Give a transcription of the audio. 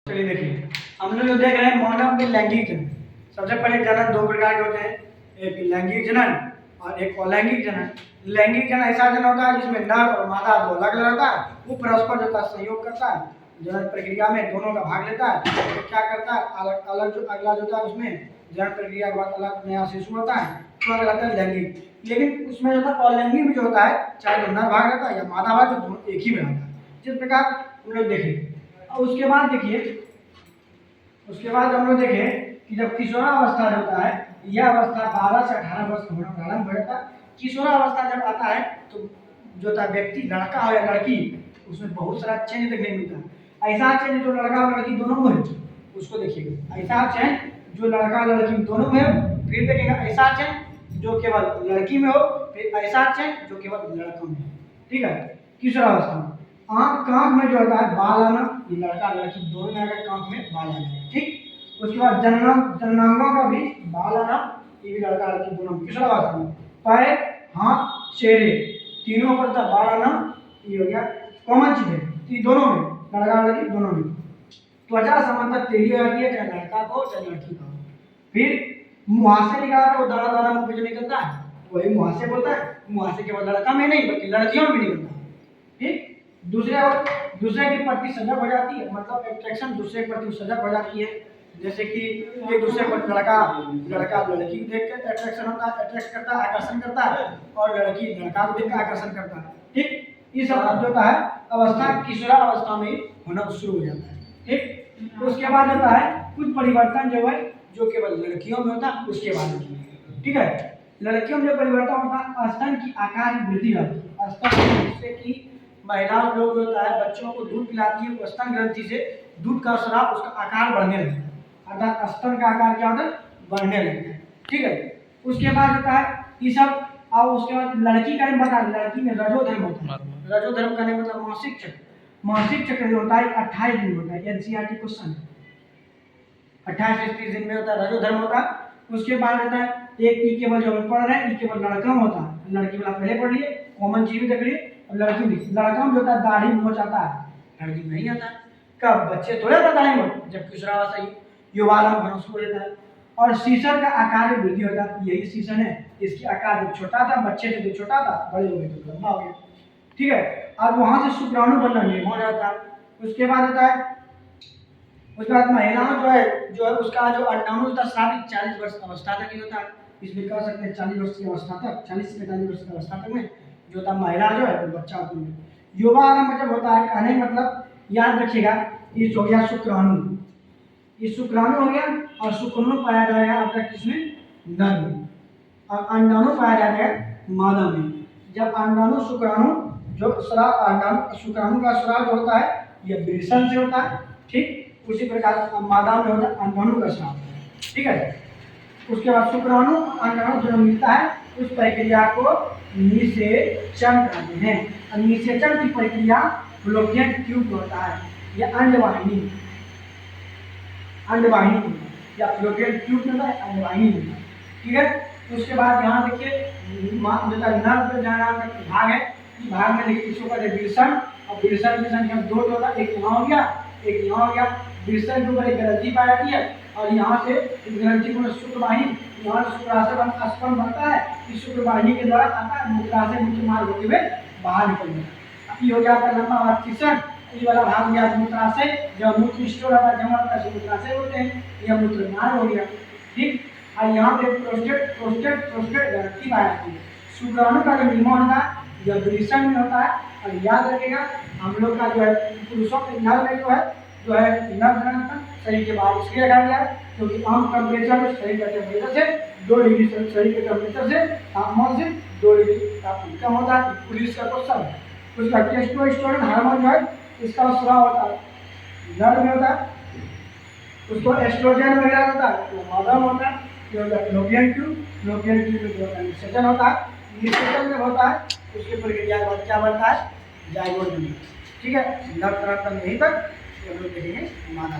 चलिए देखिए, हम लोग जो देख रहे हैं मानव में लैंगिक जनन। सबसे पहले जनन दो प्रकार के होते हैं, एक लैंगिक जनन और एक अलैंगिक जनन। लैंगिक जनन ऐसा जनन होता है जिसमें नर और मादा दो अलग अलग होता है, वो परस्पर जो है सहयोग करता है, जनन प्रक्रिया में दोनों का भाग लेता है। तो क्या करता है, अलग अलग जो अगला जो होता है उसमें जनन प्रक्रिया के बाद अलग नया शिशु होता है, तो अलग रहता है लैंगिक। लेकिन उसमें जो होता है अलैंगिक में जो होता है, चाहे तो नर भाग रहता है या मादा भाग, तो दोनों एक ही में रहता है। जिस प्रकार हम लोग देखें, उसके बाद देखिए, उसके बाद हम लोग देखें कि जब किशोरावस्था होता है, यह अवस्था 12 से 18 वर्ष का होना प्रारंभ हो जाता है। किशोरावस्था जब आता है तो जो होता है व्यक्ति, लड़का हो या लड़की, उसमें बहुत सारा चेंज देखने को मिलता है। ऐसा चेंज जो लड़का और लड़की दोनों में हो, उसको देखिएगा। ऐसा चेंज जो लड़का और लड़की दोनों में हो, फिर देखिएगा ऐसा चेंज जो केवल लड़की में हो, फिर ऐसा चेंज जो केवल लड़का में हो। ठीक है, किशोरावस्था में कांख में जो होता है बाल आना, ये लड़का लड़की दोनों में अगर कांख में बाल आना। ठीक, उसके बाद जननांगों का भी बाल आना, ये भी लड़का लड़की दोनों में किशोरावस्था में। पैर, हाथ, चेहरे तीनों पर बाल आना, ये हो गया कॉमन चीज है, ये दोनों में, लड़का लड़की दोनों में। त्वचा समानता टेढ़ी हो जाती है, चाहे लड़का को चाहे लड़की का। फिर मुहासे निकाला तो दाना दाना मुंह पे जो निकलता है वही मुहासे बोलता है। मुहासे केवल लड़का में नहीं बल्कि लड़कियों में भी निकलता है। ठीक, दूसरे के प्रति सजग हो जाती है, मतलब अट्रैक्शन दूसरे के प्रति सजग हो जाती है। जैसे कि एक दूसरे पर लड़का लड़की को देख कर अट्रैक्शन होता है, अट्रैक्ट करता है, आकर्षण करता है, और लड़की लड़का को देख कर आकर्षण करता है। ठीक, ये सब जो होता है अवस्था किशोरावस्था में होना शुरू हो जाता है। ठीक, उसके बाद होता है कुछ परिवर्तन जो है जो केवल लड़कियों में होता है, उसके बाद होता है। ठीक है, लड़कियों में जो परिवर्तन होता है, स्तन की आकार में वृद्धि होती है। स्तन जिससे कि महिलाओं लोग जो होता है बच्चों को दूध पिलाती है, स्तन ग्रंथि से दूध का स्राव, उसका आकार बढ़ने लगता है, अर्थात स्तन का आकार क्या होता है, बढ़ने लगता है। ठीक है, उसके बाद होता है ये सब। और उसके बाद लड़की का बता, लड़की में रजोधर्म होता है। रजोधर्म का मतलब मासिक चक्र। मासिक चक्र जो होता है 28 दिन होता है, एनसीईआरटी क्वेश्चन 28 से 30 दिन में होता है, रजोधर्म होता है। उसके बाद होता है एक ई केवल जो हम पढ़ रहे हैं, ई केवल लड़का में होता है, लड़की वाला पहले पढ़ लिए, कॉमन चीज भी देख लिए। और लड़की भी, लड़का में जो होता है दाढ़ी मूंछ आता है, लड़की में नहीं आता है। कब बच्चे थोड़ा सा दाढ़ी मूंछ, जब किशोरावस्था युवावस्था होना शुरू हो जाता है। और सीसन का आकार में वृद्धि होता है, यही सीसन है, इसकी आकार जो छोटा था बच्चे से, जो छोटा था बड़े हो गए तो लंबा हो गया। ठीक है, और वहां से शुक्राणु बनना निर्माण हो जाता है। उसके बाद होता है, उसके बाद महिलाओं जो है उसका जो अंडाणु होता है 40 वर्ष अवस्था तक ही होता है। इसमें कह सकते हैं 40 वर्ष की अवस्था तक, 40 से 45 वर्ष की अवस्था तक में जो होता है महिला जो है वो बच्चा होती है। युवा आरंभ जब होता है, कहने मतलब याद रखिएगा, ये हो गया शुक्राणु, ये शुक्राणु हो गया। और शुक्राणु पाया जाएगा आपका किसमें, नर में, और अंडाणु पाया जाएगा मादा में। जब अंडाणु शुक्राणु जो स्राव, अंडाणु शुक्राणु का स्राव जो होता है यह वृषण से होता है। ठीक, उसी प्रकार मादा में होता है अंडाणु का स्राव। ठीक है, उसके बाद शुक्राणु अंडाणु जन्म मिलता है, उस प्रक्रिया को निषेचन कहते हैं। और निषेचन की प्रक्रिया फ्लोपियन ट्यूब होता है, यह अंडवाहिनी या फ्लोपियन ट्यूब में होता है, अंडवाहिनी होता है। ठीक है, उसके बाद यहाँ देखिए नर भाग है, भाग में देखिए इसको कहते हैं वृषण। और वृषण की संख्या दो होता है, एक यहाँ हो गया, एक यहाँ हो गया। वृषण के ऊपर एक ग्रंथि पाई जाती है, और यहाँ से ग्रंथि को शुक्रवाहिनी, यहाँ से शुक्राशय स्पर्म बनता है, इस शुक्रवाहिनी के द्वारा आता है मूत्राशय मुख्य मार्ग होते हुए बाहर निकल जाता है। ये हो गया आपका लंबा भाग किशन, ये वाला भाग गया मूत्राशय, जब मूत्र स्टोर होता है जमा होता है मूत्राशय बोलते हैं, यह मूत्र मार्ग हो गया। ठीक, और यहाँ पे प्रोस्टेट ग्रंथि पाई जाती है। शुक्राणु का जो निर्माण होता है यह वृषण में होता है। और याद रखिएगा हम लोग का जो है पुरुषों के नर में जो है नर धनात्मक शरीर के बाहर इसलिए रखा गया क्योंकि आम टेम्परेचर में शरीर का टेम्परेचर से 2 डिग्री शरीर के टेम्परेचर से तापमान से 2 डिग्री तापमान कम होता है। पुलिस का क्वेश्चन है। उसका टेस्टोस्टेरोन हार्मोन जो है इसका स्राव होता है, नर में होता है। उसको एस्ट्रोजन वगैरह होता है, तो मादा में होता है। फ्लोपियन ट्यूब में जो निषेचन होता है, निषेचन में होता है उसकी प्रक्रिया के बाद क्या बनता है, जाइगोट बनता है। ठीक है, नर तरह यहीं तक हम लोग देखेंगे मादा।